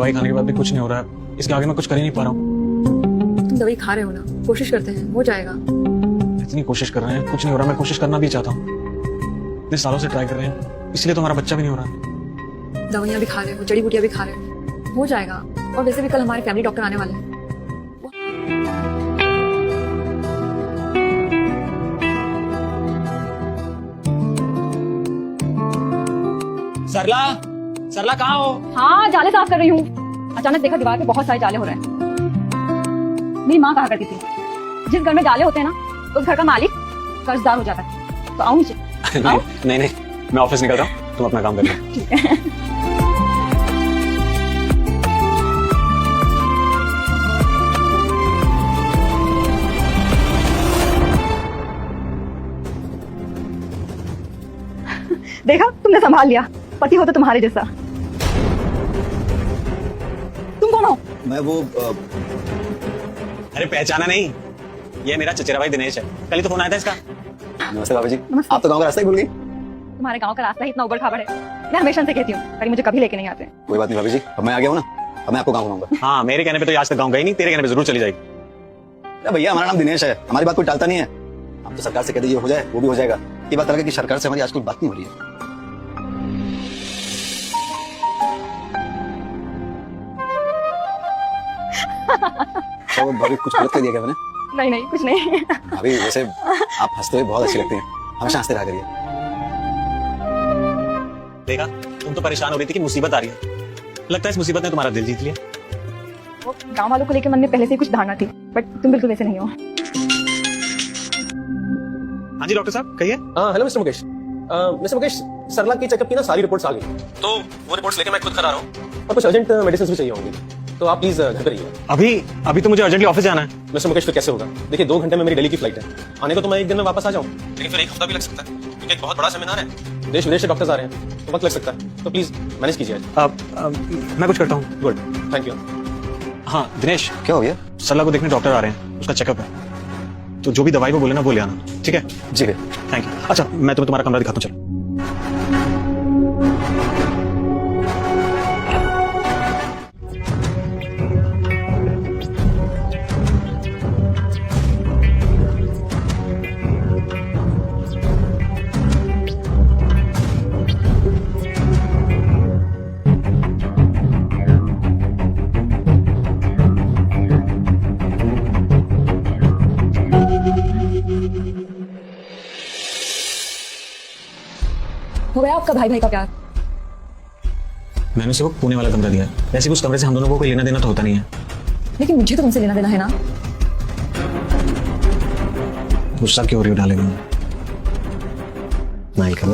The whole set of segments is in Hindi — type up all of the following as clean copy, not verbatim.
दवाई खाने के बाद भी कुछ नहीं हो रहा है, इसके आगे मैं कुछ कर ही नहीं पा रहा हूँ। तुम दवाई खा रहे हो ना, कोशिश करते हैं हो जाएगा। इतनी कोशिश कर रहे हैं, कुछ नहीं हो रहा। मैं कोशिश करना भी चाहता हूँ, इतने सालों से ट्राई कर रहे हैं, इसलिए तो हमारा बच्चा भी नहीं हो रहा। दवाइयाँ भी खा रहे हो, जड़ी बूटियाँ भी खा रहे हो, हो जाएगा। और वैसे भी कल हमारे फैमिली डॉक्टर आने वाले हैं। सरला, सरला कहाँ हो? हाँ, जाले साफ कर रही हूँ। अचानक देखा दीवार पे बहुत सारे जाले हो रहे हैं। मेरी माँ कहा करती थी, जिस घर में जाले होते हैं ना, उस घर का मालिक कर्जदार हो जाता है। तो आओ नीचे। नहीं नहीं, मैं ऑफिस निकल रहा हूँ, तुम अपना काम कर लो। ठीक है। देखा, तुमने संभाल लिया। पति हो तो तुम्हारे जैसा। तुम कौन हो? मैं वो अरे पहचाना नहीं, ये मेरा चचेरा भाई दिनेश है। कल ही तो फोन आया था इसका। नमस्ते भाभी जी। नमस्ते। आप तो गांव का रास्ता ही भूल गई। तुम्हारे गांव का रास्ता ही इतना उबड़ खाबड़ है। मैं हमेशा से कहती हूँ, कहीं मुझे कभी लेके नहीं आते। कोई बात नहीं भाभी जी, अब मैं आ गया हूँ ना, अब मैं आपको गाँव घुमाऊंगा। हाँ, मेरे कहने पे तो आज तक गाँव गई नहीं, तेरे कहने पे जरूर चली जाएगी। अरे भैया, हमारा नाम दिनेश है, हमारी बात कोई टालता नहीं है। हम तो सरकार से कह दीजिए हो जाए, वो भी हो जाएगा। ये बात अलग है कि सरकार से हमारी आजकल बात नहीं हो रही है। तो भाभी कुछ गलत कर दिया क्या मैंने? नहीं नहीं, कुछ नहीं। भाभी वैसे आप हंसते हुए बहुत अच्छी लगती हैं, हमेशा हंसते रहा करिए। देखा, तुम तो परेशान हो रही थी कि मुसीबत आ रही है। लगता है इस मुसीबत ने तुम्हारा दिल जीत लिया। वो गांव वालों को लेकर मन में पहले से ही कुछ धारणा थी, बट तुम बिल्कुल वैसे नहीं हो। हाँ जी डॉक्टर साहब, कहिए। Hello mister Mukesh. Mister Mukesh, Sarla की चेकअप की ना सारी रिपोर्ट्स आ गई, तो वो रिपोर्ट्स लेके मैं खुद खड़ा रहा हूँ और कुछ अर्जेंट मेडिसिन भी चाहिए होंगी, तो आप प्लीज घर पर रहिए। अभी तो मुझे अर्जेंटली ऑफिस जाना है। मिस्टर मुकेश, फिर कैसे होगा? देखिए 2 घंटे में मेरी दिल्ली की फ्लाइट है। आने को तो मैं 1 दिन में वापस आ जाऊँ, लेकिन फिर 1 हफ्ता भी लग सकता है, क्योंकि एक बहुत बड़ा सेमिनार है, देश विदेश से डॉक्टर्स आ रहे हैं, तो वक्त लग सकता है। तो प्लीज मैनेज कीजिए। मैं कुछ करता हूँ। Good, thank you. हाँ दिनेश, क्या हो गया? सरला को देखने डॉक्टर आ रहे हैं, उसका चेकअप है, तो जो भी दवाई वो बोले ना वो ले आना, ठीक है? जी भैया। Thank you. अच्छा, मैं तुम्हारा कमरा दिखाता हूँ, चलो। हो गया आपका भाई भाई का प्यार? मैंने उसे वो पुणे वाला कमरा दिया है। वैसे भी उस कमरे से हम दोनों को कोई लेना देना तो होता नहीं है। लेकिन मुझे तो तुमसे लेना देना है ना। गुस्सा क्यों हो रही हो डालेंगे? स्माइल करो।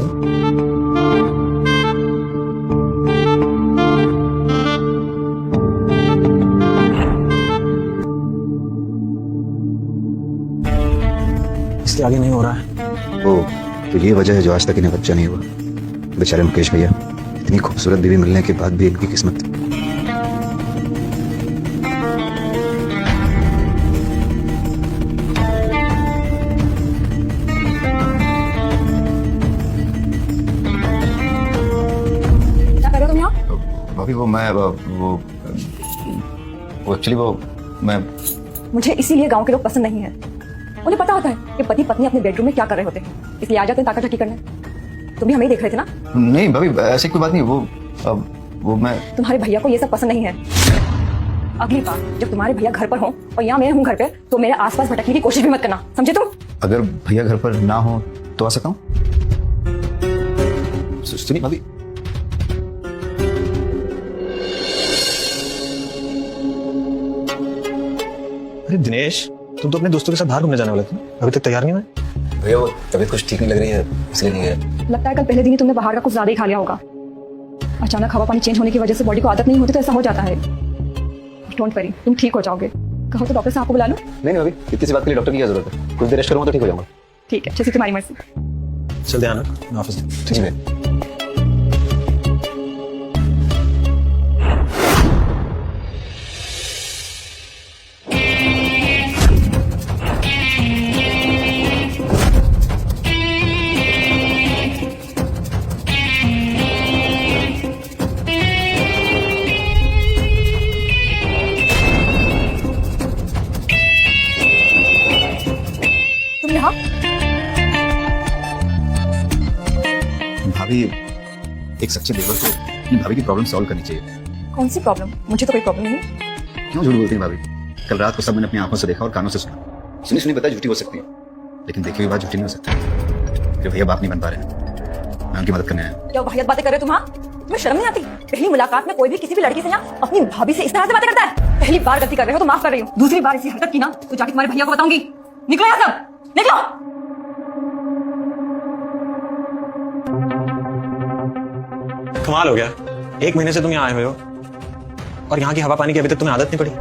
इसके आगे नहीं हो रहा है। ओ, तो ये वजह है जो आज तक इन्हें बच्चा नहीं हुआ। बेचारे मुकेश भैया, इतनी खूबसूरत बीवी मिलने के बाद भी इनकी किस्मत। क्या कर रहे हो तुम यहाँ? भाभी वो एक्चुअली मैं मुझे इसीलिए गांव के लोग पसंद नहीं है। उन्हें पता होता है कि पति पत्नी अपने बेडरूम में क्या कर रहे होते हैं, इसलिए आ जाते हैं ताका झाकी करने। तुम भी हमें ही देख रहे थे ना? नहीं भाभी, ऐसी कोई बात नहीं। वो मैं तुम्हारे भैया को ये सब पसंद नहीं है। अगली बार जब तुम्हारे भैया घर पर हो और यहाँ मैं हूँ घर पे, तो मेरे आसपास भटकने की कोशिश भी मत करना, समझे तुम? अगर भैया घर पर ना हो तो आ सकता हूँ? सुनिए भाभी, अरे दिनेश, तुम तो अपने दोस्तों के साथ बाहर घूमने जाने वाले थे, अभी तक तैयार नहीं हुए? भैया वो तबीयत कुछ ठीक नहीं लग रही है, इसलिए नहीं गया। लगता है कल पहले दिन ही तुमने बाहर का कुछ ज्यादा ही खा लिया होगा। अचानक हवा पानी चेंज होने की वजह से बॉडी को आदत नहीं होती, तो ऐसा हो जाता है। डोंट वरी, तुम ठीक हो जाओगे। कहो तो डॉक्टर साहब को बुला लो। नहीं भाभी, इतनी सी बात के लिए डॉक्टर की क्या जरूरत है? कुछ देर रेस्ट करूंगा तो ठीक हो जाऊंगा। ठीक है, जैसे तुम्हारी मर्जी। चल ध्यान रख, मैं ऑफिस जी भैया। भाभी, एक सच्चे देवर को अपनी भाभी की प्रॉब्लम सॉल्व करनी चाहिए। कौन सी प्रॉब्लम? मुझे तो कोई प्रॉब्लम नहीं। क्यों झूठ बोलती हैं भाभी? कल रात को सब मैंने अपनी आंखों से देखा और कानों से सुना। सुनी सुनी पता झूठी हो सकती है, लेकिन देखी हुई बात झूठी नहीं हो सकती। मेरे भैया बाप नहीं बन पा रहे, मैं उनकी मदद करने आया। क्या वाहियत बातें कर रहे हो तुम? हाँ, तुम्हें शर्म नहीं आती? पहली मुलाकात में कोई भी किसी भी लड़की से ना अपनी भाभी से इस तरह से बातें करता है। पहली बार गलती कर रहे हो तो माफ कर रही हूँ, दूसरी बार इसी हरकत की ना तो जाके तुम्हारे भैया को बताऊंगी। निकलो यहाँ सब, निकलो। कमाल हो गया, 1 महीने से तुम यहाँ आए हुए हो और यहाँ की हवा पानी की अभी तक तुम्हें आदत नहीं पड़ी।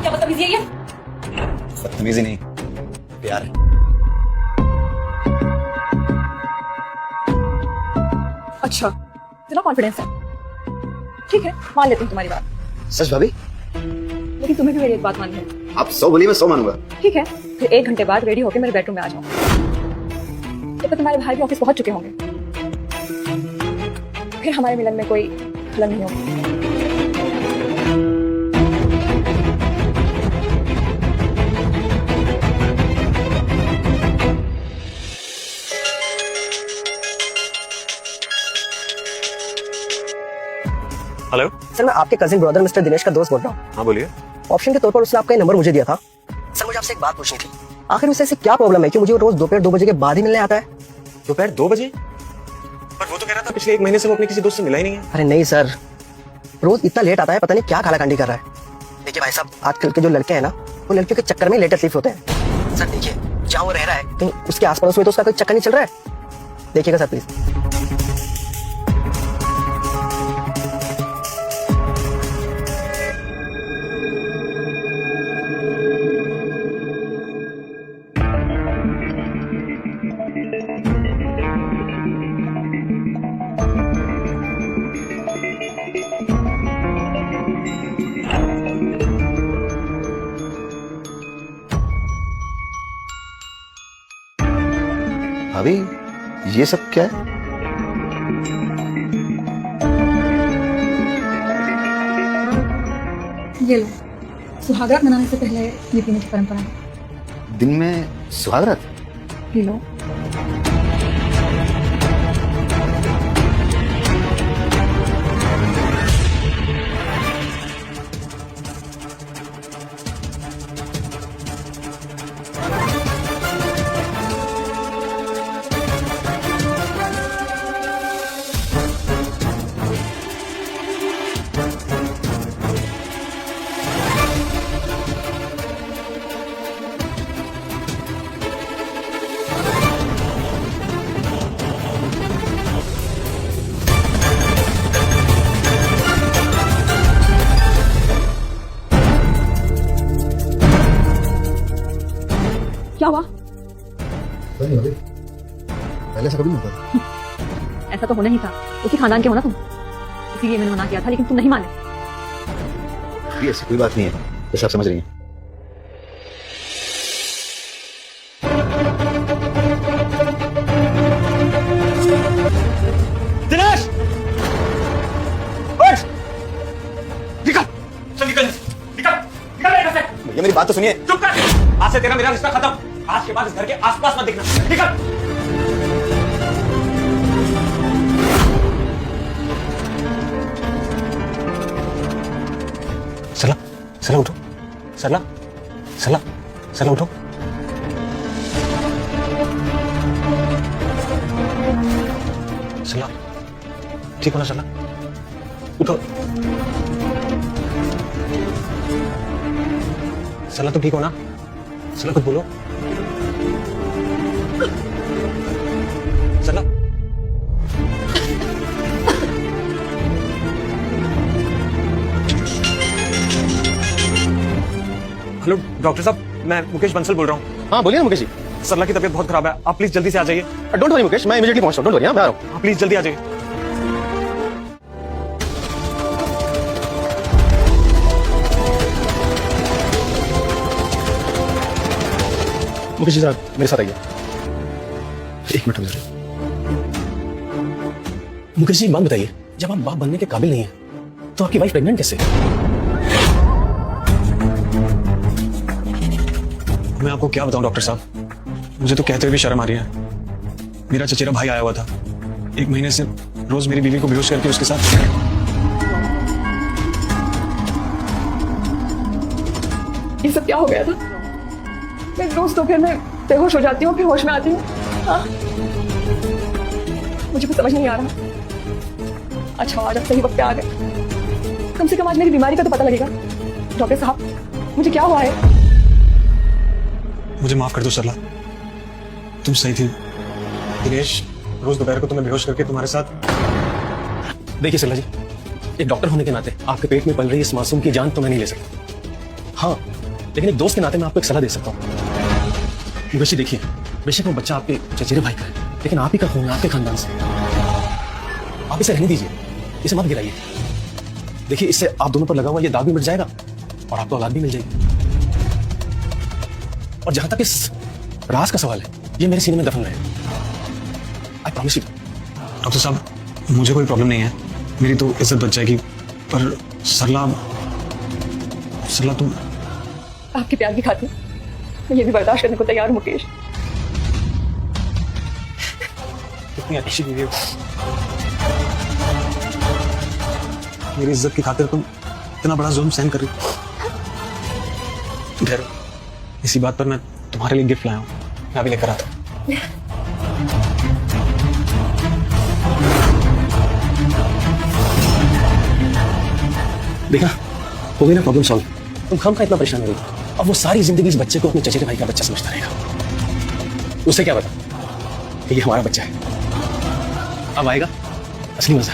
क्या बदतमीजी है ये? बदतमीजी नहीं, प्यार है। अच्छा, इतना कॉन्फिडेंस है? ठीक है, मान लेती हूँ तुम्हारी बात, सच भाभी? लेकिन तुम्हें भी मेरी एक बात माननी है। आप 100 बोलिए, मैं 100 मानूंगा। ठीक है, फिर 1 घंटे बाद रेडी होकर मेरे बेडरूम में आ जाओ। तब तुम्हारे भाई भी ऑफिस पहुंच चुके होंगे, फिर हमारे मिलन में कोई खलल नहीं होगी। हेलो, सर, मैं आपके कजिन ब्रदर मिस्टर दिनेश का दोस्त बोल रहा हूँ। हाँ बोलिए। ऑप्शन के तौर पर उसने आपका नंबर मुझे दिया था। सर, मुझे आपसे एक बात पूछनी थी, आखिर उसे ऐसी क्या प्रॉब्लम है कि मुझे रोज दोपहर 2 बजे के बाद ही मिलने आता है? दोपहर 2 बजे? पर वो तो कह रहा था पिछले 1 महीने से वो अपने किसी दोस्त से मिला ही नहीं है। अरे नहीं सर, रोज इतना लेट आता है, पता नहीं क्या खालाकांडी कर रहा है। देखिए भाई साहब, आजकल के जो लड़के हैं ना, वो लड़कियों के चक्कर में लेटर स्लीप होते हैं। सर देखिए, जहाँ वो रह रहा है कहीं उसके आस पड़ोस में तो उसका कोई चक्कर नहीं चल रहा है? देखिएगा सर प्लीज। भाभी, ये सब क्या है? ये लो, सुहागरात मनाने से पहले ये पीने की परंपरा है। दिन में सुहागरात? P low. क्या हुआ? पहले ऐसा कभी नहीं होता। ऐसा तो होना ही था, उसी खानदान के हो ना तुम, इसीलिए मैंने मना किया था, लेकिन तुम नहीं माने। ये ऐसी कोई बात नहीं है, जैसे आप समझ रही हैं। दिनेश! उठ! निकल! चल निकल! निकल! निकल मेरे घर से! भैया मेरी बात तो सुनिए। चुप कर! आज से तेरा मेरा रिश्ता खत्म। आज के बाद इस घर के आसपास मत दिखना। निकल! सरला, सरला उठो। सरला, सरला, सरला उठो। सरला, ठीक हो ना सरला? उठो। सरला तुम ठीक हो ना? सरला कुछ बोलो। सरला, हेलो डॉक्टर साहब, मैं मुकेश बंसल बोल रहा हूँ। हाँ बोलिए ना मुकेश जी। सरला की तबीयत बहुत खराब है, आप प्लीज जल्दी से आ जाइए। डोंट वरी मुकेश, मैं इमीडिएटली पहुंचता हूँ। डोंट वरी, मैं आ रहा हूँ। आप प्लीज जल्दी आ जाइए। मुकेश जी जरा मेरे साथ आइए। एक मिनट रुक जाइए। मुकेश जी एक बात बताइए, जब आप बाप बनने के काबिल नहीं है तो आपकी वाइफ प्रेग्नेंट कैसे? मैं आपको क्या बताऊं डॉक्टर साहब, मुझे तो कहते हुए भी शर्म आ रही है। मेरा चचेरा भाई आया हुआ था, 1 महीने से रोज मेरी बीवी को बेहोश करके उसके साथ। ये सब क्या हो गया था? मैं रोज दोपहर में बेहोश हो जाती हूँ, फिर होश में आती हूँ। हाँ? मुझे कुछ समझ नहीं आ रहा। अच्छा आज आप सही वक्त पे आ गए। कम से कम आज मेरी बीमारी का तो पता लगेगा। डॉक्टर साहब मुझे क्या हुआ है? मुझे माफ कर दो सरला, तुम सही थी। दिनेश रोज दोपहर को तुम्हें बेहोश करके तुम्हारे साथ। देखिए सरला जी, एक डॉक्टर होने के नाते आपके पेट में पल रही इस मासूम की जान तो मैं नहीं ले सकता। हाँ, लेकिन एक दोस्त के नाते मैं आपको एक सलाह दे सकता हूँ। मुकेश जी देखिए, बेशक वो बच्चा आपके चचेरे भाई का है, लेकिन आप ही का खून है, आपके खानदान से। आप इसे रहने दीजिए, इसे मत गिराइए। देखिए इससे आप दोनों पर लगा हुआ ये दाग भी मिट जाएगा और आपको औलाद भी मिल जाएगी। और जहां तक इस राज का सवाल है, ये मेरे सीने में दफन है। I promise you. डॉक्टर साहब मुझे कोई प्रॉब्लम नहीं है, मेरी तो इज्जत बच जाएगी। पर सरला, सरला तुम। आपके प्यार की खातिर मैं ये भी बर्दाश्त करने को तैयार हूँ मुकेश। कितनी अच्छी बीवी हो, मेरी इज्जत की खातिर तुम इतना बड़ा जुल्म सहन कर रही हो। ठहरो, इसी बात पर मैं तुम्हारे लिए गिफ्ट लाया हूँ, मैं अभी लेकर आता हूँ। देखा, हो गई ना प्रॉब्लम सॉल्व। तुम खाम खा इतना परेशान हो रही। अब वो सारी जिंदगी इस बच्चे को अपने चचेरे भाई का बच्चा समझता रहेगा। उससे क्या पता कि ये हमारा बच्चा है। अब आएगा असली मजा।